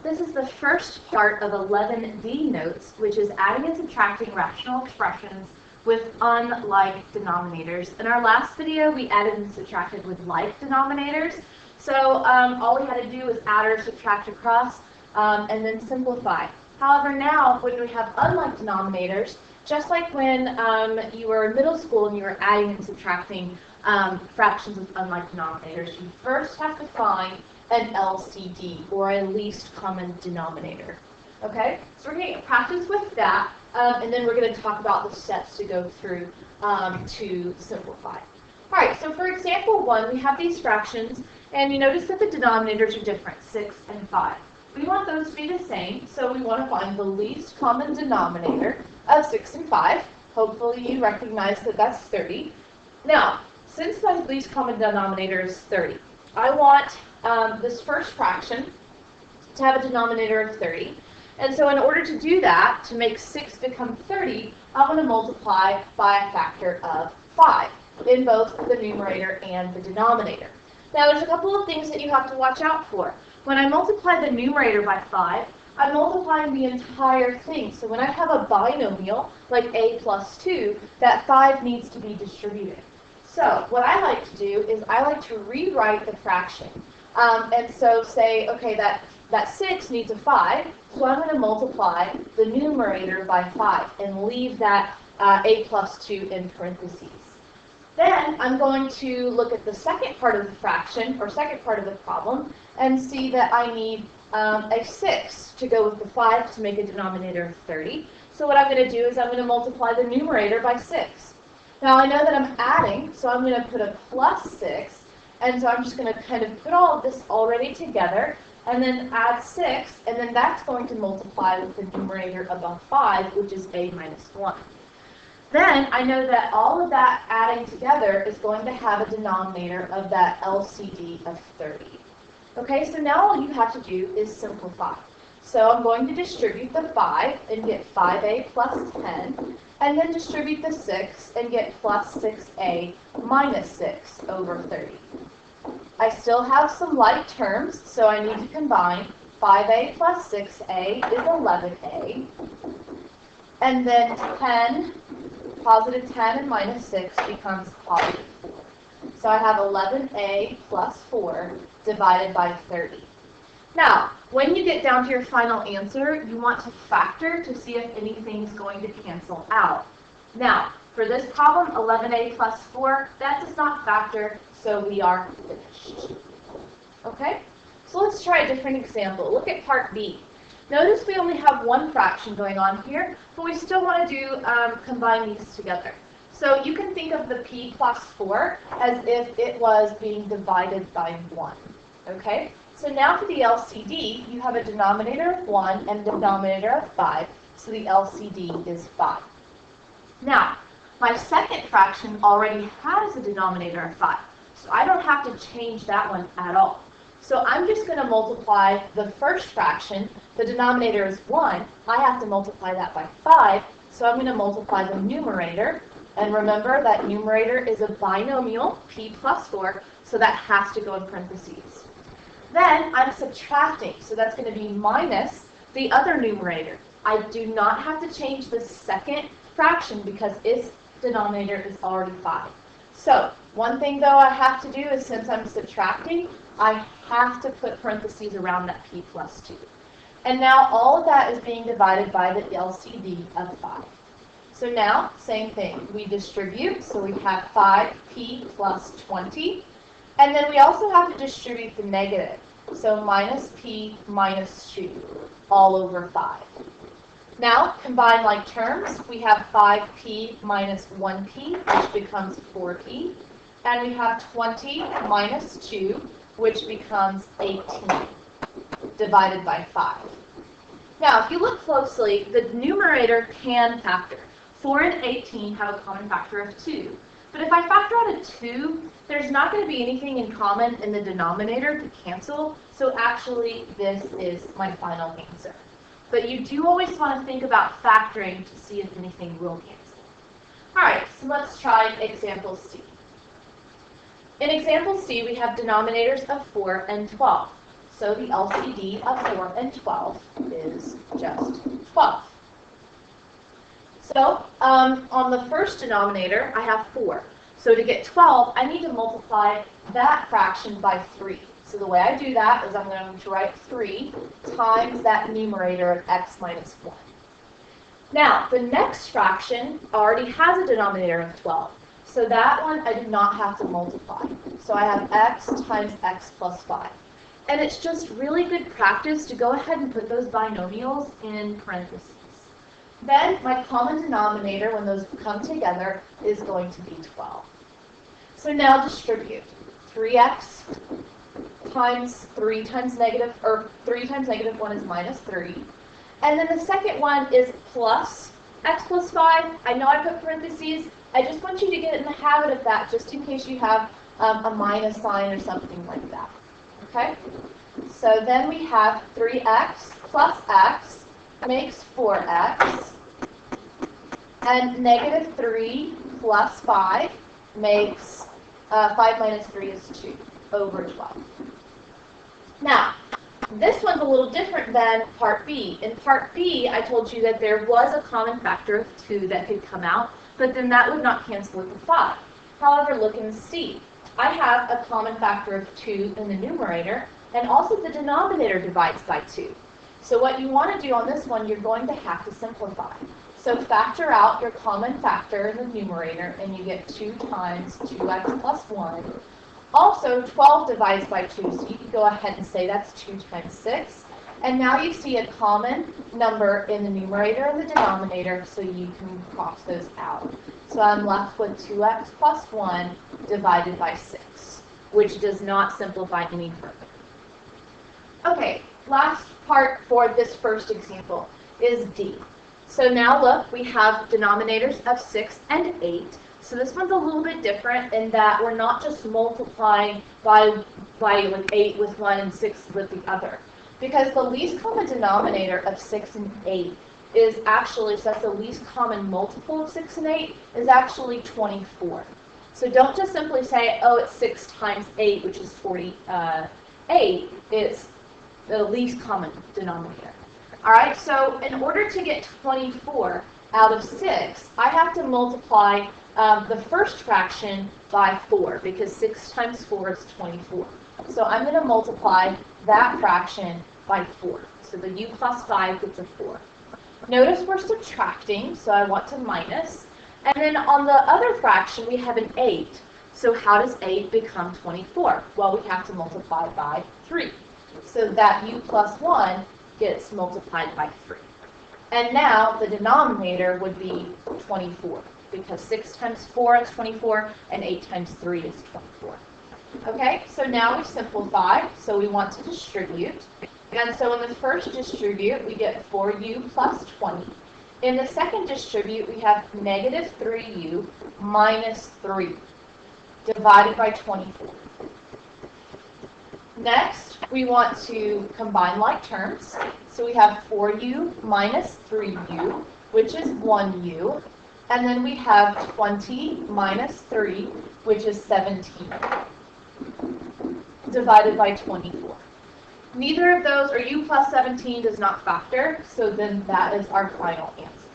This is the first part of 11D notes, which is adding and subtracting rational expressions with unlike denominators. In our last video, we added and subtracted with like denominators. So all we had to do was add or subtract across and then simplify. However, now when we have unlike denominators, just like when you were in middle school and you were adding and subtracting fractions with unlike denominators, you first have to find an LCD, or a least common denominator. Okay, so we're going to practice with that, and then we're going to talk about the steps to go through to simplify. All right, so for example 1, we have these fractions, and you notice that the denominators are different, 6 and 5. We want those to be the same, so we want to find the least common denominator of 6 and 5. Hopefully you recognize that that's 30. Now, since the least common denominator is 30, I want this first fraction to have a denominator of 30. And so in order to do that, to make 6 become 30, I'm going to multiply by a factor of 5 in both the numerator and the denominator. Now there's a couple of things that you have to watch out for. When I multiply the numerator by 5, I'm multiplying the entire thing. So when I have a binomial, like a plus 2, that 5 needs to be distributed. So what I like to do is I like to rewrite the fraction. And so say, okay, that 6 needs a 5, so I'm going to multiply the numerator by 5 and leave that a plus 2 in parentheses. Then I'm going to look at the second part of the fraction, or second part of the problem, and see that I need a 6 to go with the 5 to make a denominator of 30. So what I'm going to do is I'm going to multiply the numerator by 6. Now I know that I'm adding, so I'm going to put a plus 6. And so I'm just going to kind of put all of this already together, and then add 6, and then that's going to multiply with the numerator above 5, which is a minus 1. Then I know that all of that adding together is going to have a denominator of that LCD of 30. Okay, so now all you have to do is simplify. So I'm going to distribute the 5 and get 5a plus 10, and then distribute the 6 and get plus 6a minus 6 over 30. I still have some like terms, so I need to combine 5a plus 6a is 11a, and then 10, positive 10 and minus 6 becomes positive 4. So I have 11a plus 4 divided by 30. Now, when you get down to your final answer, you want to factor to see if anything's going to cancel out. Now, for this problem, 11a plus 4, that does not factor, so we are finished. Okay? So let's try a different example. Look at part B. Notice we only have one fraction going on here, but we still want to do combine these together. So you can think of the p plus 4 as if it was being divided by 1. Okay? So now for the LCD, you have a denominator of 1 and a denominator of 5, so the LCD is 5. Now, my second fraction already has a denominator of 5, so I don't have to change that one at all. So I'm just going to multiply the first fraction. The denominator is 1. I have to multiply that by 5, so I'm going to multiply the numerator. And remember that numerator is a binomial, p plus 4, so that has to go in parentheses. Then I'm subtracting, so that's going to be minus the other numerator. I do not have to change the second fraction because its denominator is already 5. So one thing though I have to do is, since I'm subtracting, I have to put parentheses around that p plus 2. And now all of that is being divided by the LCD of 5. So now, same thing. We distribute, so we have 5p plus 20. And then we also have to distribute the negative. So minus p minus 2 all over 5. Now, combine like terms. We have 5p minus 1p, which becomes 4p. And we have 20 minus 2, which becomes 18, divided by 5. Now, if you look closely, the numerator can factor. 4 and 18 have a common factor of 2. But if I factor out a 2, there's not going to be anything in common in the denominator to cancel, so actually this is my final answer. But you do always want to think about factoring to see if anything will cancel. Alright, so let's try example C. In example C, we have denominators of 4 and 12. So the LCD of 4 and 12 is just 12. So on the first denominator, I have 4. So to get 12, I need to multiply that fraction by 3. So the way I do that is I'm going to write 3 times that numerator of x minus 1. Now, the next fraction already has a denominator of 12. So that one I do not have to multiply. So I have x times x plus 5. And it's just really good practice to go ahead and put those binomials in parentheses. Then my common denominator, when those come together, is going to be 12. So now distribute. 3x times 3 times negative, or 3 times negative 1 is minus 3. And then the second one is plus x plus 5. I know I put parentheses. I just want you to get in the habit of that just in case you have a minus sign or something like that. Okay? So then we have 3x plus x makes 4x. And negative 3 plus 5 makes 5 minus 3 is 2 over 12. Now, this one's a little different than part B. In part B, I told you that there was a common factor of 2 that could come out, but then that would not cancel with the 5. However, look in C. I have a common factor of 2 in the numerator, and also the denominator divides by 2. So what you want to do on this one, you're going to have to simplify. So factor out your common factor in the numerator, and you get 2 times 2x plus 1. Also, 12 divides by 2, so you can go ahead and say that's 2 times 6. And now you see a common number in the numerator and the denominator, so you can cross those out. So I'm left with 2x plus 1 divided by 6, which does not simplify any further. Okay, last part for this first example is D. So now look, we have denominators of 6 and 8. So this one's a little bit different in that we're not just multiplying by like 8 with one and 6 with the other. Because the least common denominator of 6 and 8 is actually, so that's the least common multiple of 6 and 8, is actually 24. So don't just simply say, oh, it's 6 times 8, which is 48. It's the least common denominator. All right, so in order to get 24 out of 6, I have to multiply the first fraction by 4, because 6 times 4 is 24. So I'm going to multiply that fraction by 4. So the u plus 5 gets a 4. Notice we're subtracting, so I want to minus. And then on the other fraction, we have an 8. So how does 8 become 24? Well, we have to multiply by 3. So that u plus 1 gets multiplied by 3. And now the denominator would be 24, because 6 times 4 is 24, and 8 times 3 is 24. Okay, so now we simplify, so we want to distribute. And so in the first distribute, we get 4u plus 20. In the second distribute, we have negative 3u minus 3 divided by 24. Next, we want to combine like terms. So we have 4u minus 3u, which is 1u. And then we have 20 minus 3, which is 17, divided by 24. Neither of those, or u plus 17, does not factor, so then that is our final answer.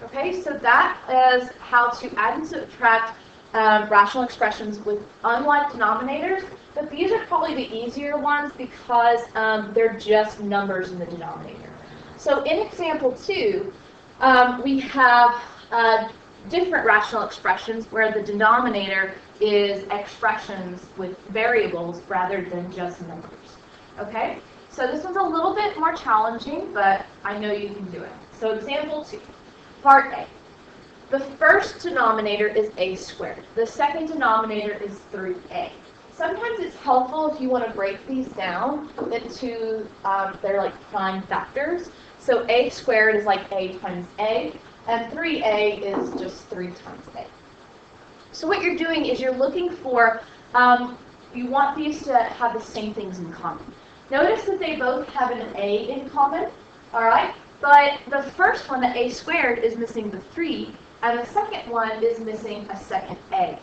Okay, so that is how to add and subtract rational expressions with unlike denominators, but these are probably the easier ones because they're just numbers in the denominator. So in example 2, we have different rational expressions where the denominator is expressions with variables rather than just numbers. Okay, so this one's a little bit more challenging, but I know you can do it. So example 2, part A. The first denominator is a squared. The second denominator is 3a. Sometimes it's helpful if you want to break these down into they're like prime factors. So a squared is like a times a, and 3a is just 3 times a. So what you're doing is you're looking for, you want these to have the same things in common. Notice that they both have an a in common, all right? But the first one, the a squared, is missing the 3, and the second one is missing a second a.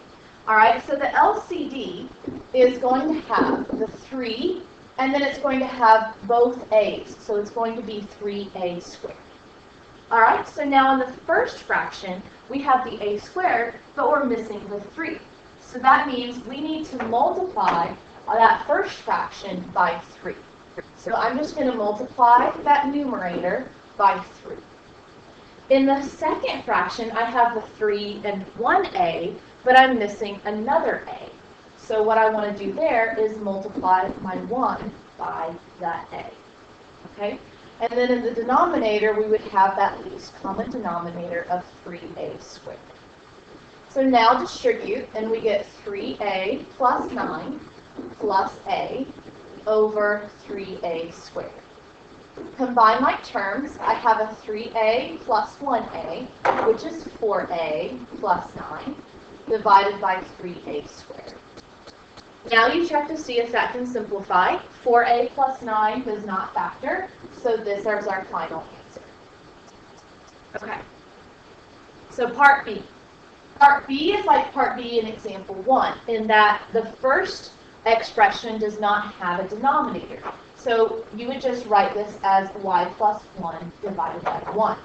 All right, so the LCD is going to have the 3 and then it's going to have both a's, so it's going to be 3a squared. All right, so now in the first fraction, we have the a squared, but we're missing the 3. So that means we need to multiply that first fraction by 3. So I'm just going to multiply that numerator by 3. In the second fraction, I have the 3 and 1a, but I'm missing another a. So what I want to do there is multiply my 1 by that a. Okay? And then in the denominator, we would have that least common denominator of 3a squared. So now distribute, and we get 3a plus 9 plus a over 3a squared. Combine my terms. I have a 3a plus 1a, which is 4a plus 9, divided by 3a squared. Now you check to see if that can simplify. 4a plus 9 does not factor, so this is our final answer. Okay. So part B. Part B is like part B in example 1, in that the first expression does not have a denominator. So you would just write this as y plus 1 divided by 1.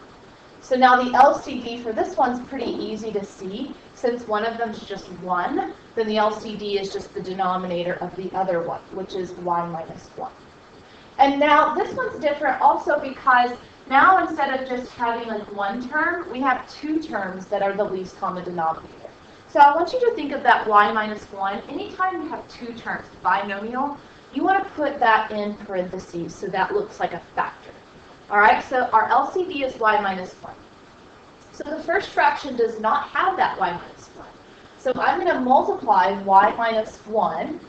So now the LCD for this one's pretty easy to see. Since one of them is just 1, then the LCD is just the denominator of the other one, which is y minus 1. And now this one's different also because now instead of just having like one term, we have two terms that are the least common denominator. So I want you to think of that y minus 1. Anytime you have two terms, binomial, you want to put that in parentheses so that looks like a factor. All right, so our LCD is y minus 1. So the first fraction does not have that y minus 1. So I'm going to multiply y minus 1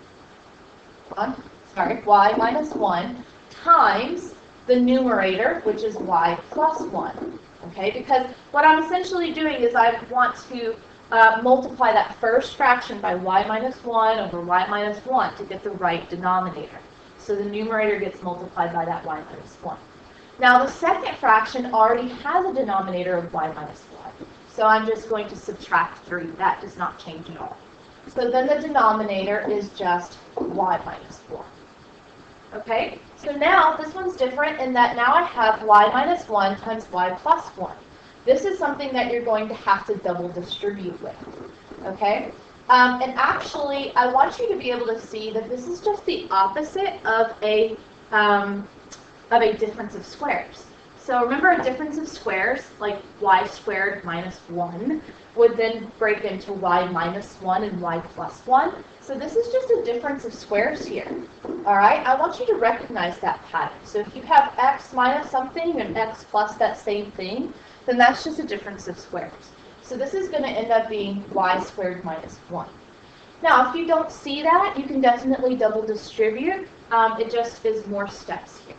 times the numerator, which is y plus 1. Okay, because what I'm essentially doing is I want to multiply that first fraction by y minus 1 over y minus 1 to get the right denominator. So the numerator gets multiplied by that y minus 1. Now the second fraction already has a denominator of y minus 1. So I'm just going to subtract 3. That does not change at all. So then the denominator is just y minus 1. Okay, so now this one's different in that now I have y minus 1 times y plus 1. This is something that you're going to have to double distribute with. Okay, and actually I want you to be able to see that this is just the opposite of a difference of squares. So remember a difference of squares, like y squared minus 1, would then break into y minus 1 and y plus 1. So this is just a difference of squares here. All right, I want you to recognize that pattern. So if you have x minus something and x plus that same thing, then that's just a difference of squares. So this is going to end up being y squared minus 1. Now, if you don't see that, you can definitely double distribute. It just is more steps here.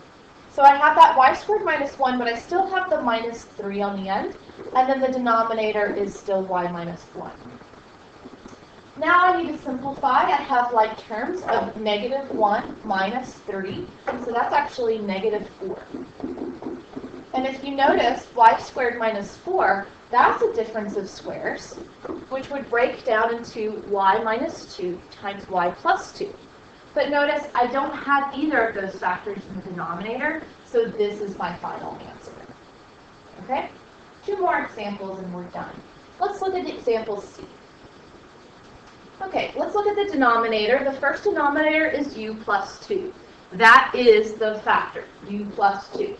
So I have that y squared minus 1, but I still have the minus 3 on the end, and then the denominator is still y minus 1. Now I need to simplify. I have like terms of negative 1 minus 3, so that's actually negative 4. And if you notice, y squared minus 4, that's a difference of squares, which would break down into y minus 2 times y plus 2. But notice I don't have either of those factors in the denominator, so this is my final answer. Okay? 2 more examples and we're done. Let's look at example C. Okay, let's look at the denominator. The first denominator is u plus 2. That is the factor, u plus 2.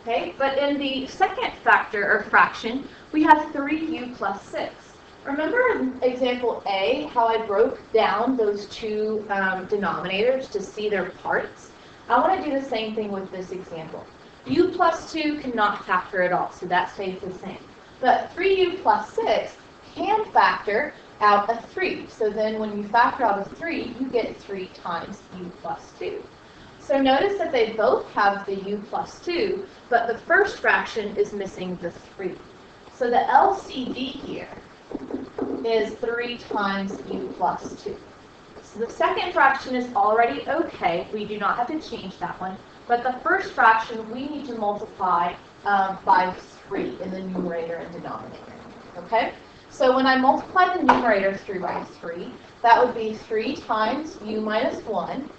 Okay, but in the second factor or fraction, we have 3u plus 6. Remember in example A, how I broke down those two denominators to see their parts? I want to do the same thing with this example. U plus 2 cannot factor at all, so that stays the same. But 3u plus 6 can factor out a 3. So then when you factor out a 3, you get 3 times u plus 2. So notice that they both have the u plus 2, but the first fraction is missing the 3. So the LCD here is 3 times u plus 2. So the second fraction is already okay. We do not have to change that one. But the first fraction, we need to multiply by 3 in the numerator and denominator. Okay? So when I multiply the numerator through by 3, that would be 3 times u minus 1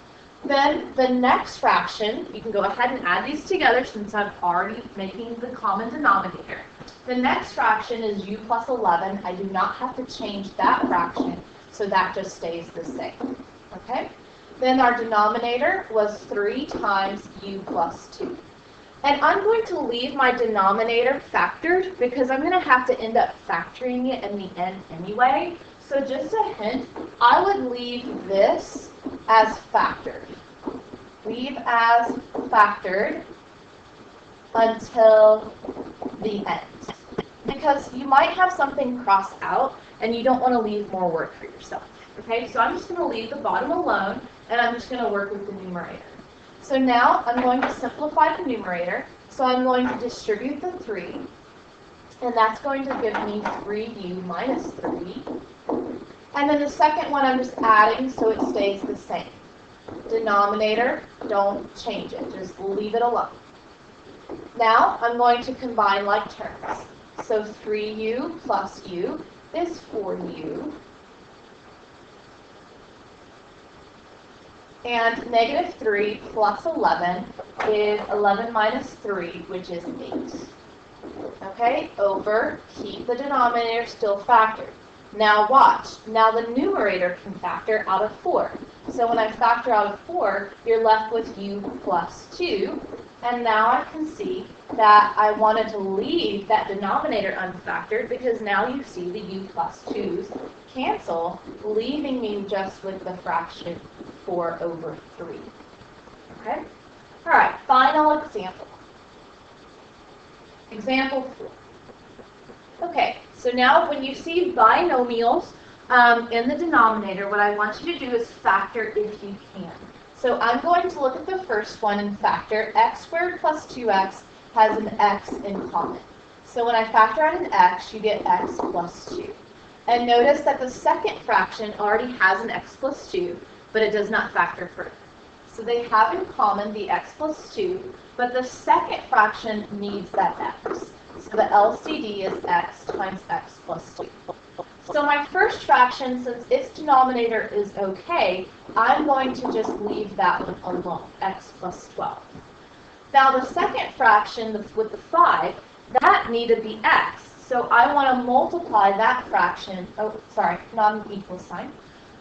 Then the next fraction, you can go ahead and add these together since I'm already making the common denominator. The next fraction is u plus 11. I do not have to change that fraction, so that just stays the same. Okay? Then our denominator was 3 times u plus 2. And I'm going to leave my denominator factored because I'm going to have to end up factoring it in the end anyway. So just a hint, I would leave this as factored. Leave as factored until the end. Because you might have something crossed out and you don't want to leave more work for yourself. Okay, so I'm just going to leave the bottom alone and I'm just going to work with the numerator. So now I'm going to simplify the numerator. So I'm going to distribute the 3, and that's going to give me 3u minus 3. And then the second one I'm just adding so it stays the same. Denominator, don't change it, just leave it alone. Now I'm going to combine like terms. So 3u plus u is 4u. And negative 3 plus 11 is 11 minus 3, which is 8. Okay, over, keep the denominator still factored. Now watch. Now the numerator can factor out of 4. So when I factor out of 4, you're left with u plus 2. And now I can see that I wanted to leave that denominator unfactored because now you see the u plus 2's cancel, leaving me just with the fraction 4 over 3. Okay? All right, final example. Example 4. Okay, so now when you see binomials in the denominator, what I want you to do is factor if you can. So I'm going to look at the first one and factor. X squared plus 2x has an x in common. So when I factor out an x, you get x plus 2. And notice that the second fraction already has an x plus 2, but it does not factor further. So they have in common the x plus 2, but the second fraction needs that x. So the LCD is x times x plus 2. So my first fraction, since its denominator is okay, I'm going to just leave that one alone, x plus 12. Now the second fraction with the 5, that needed the x. So I want to multiply that fraction, not an equal sign.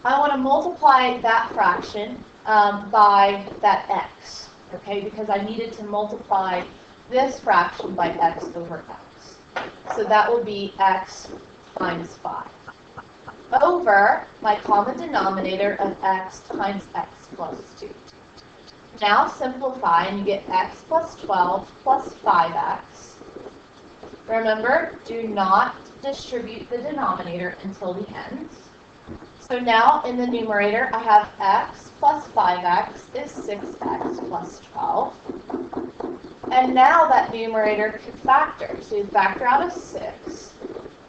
I want to multiply that fraction by that x, okay, because I needed to multiply this fraction by x over x. So that would be x times 5 over my common denominator of x times x plus 2. Now simplify and you get x plus 12 plus 5x. Remember, do not distribute the denominator until the end. So now in the numerator, I have x plus 5x is 6x plus 12. And now that numerator can factor. So you factor out a 6.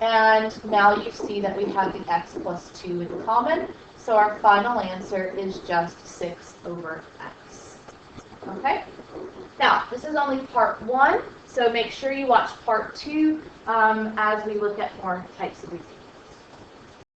And now you see that we have the x plus 2 in common. So our final answer is just 6 over x. Okay? Now, this is only part 1. So make sure you watch part 2 as we look at more types of examples.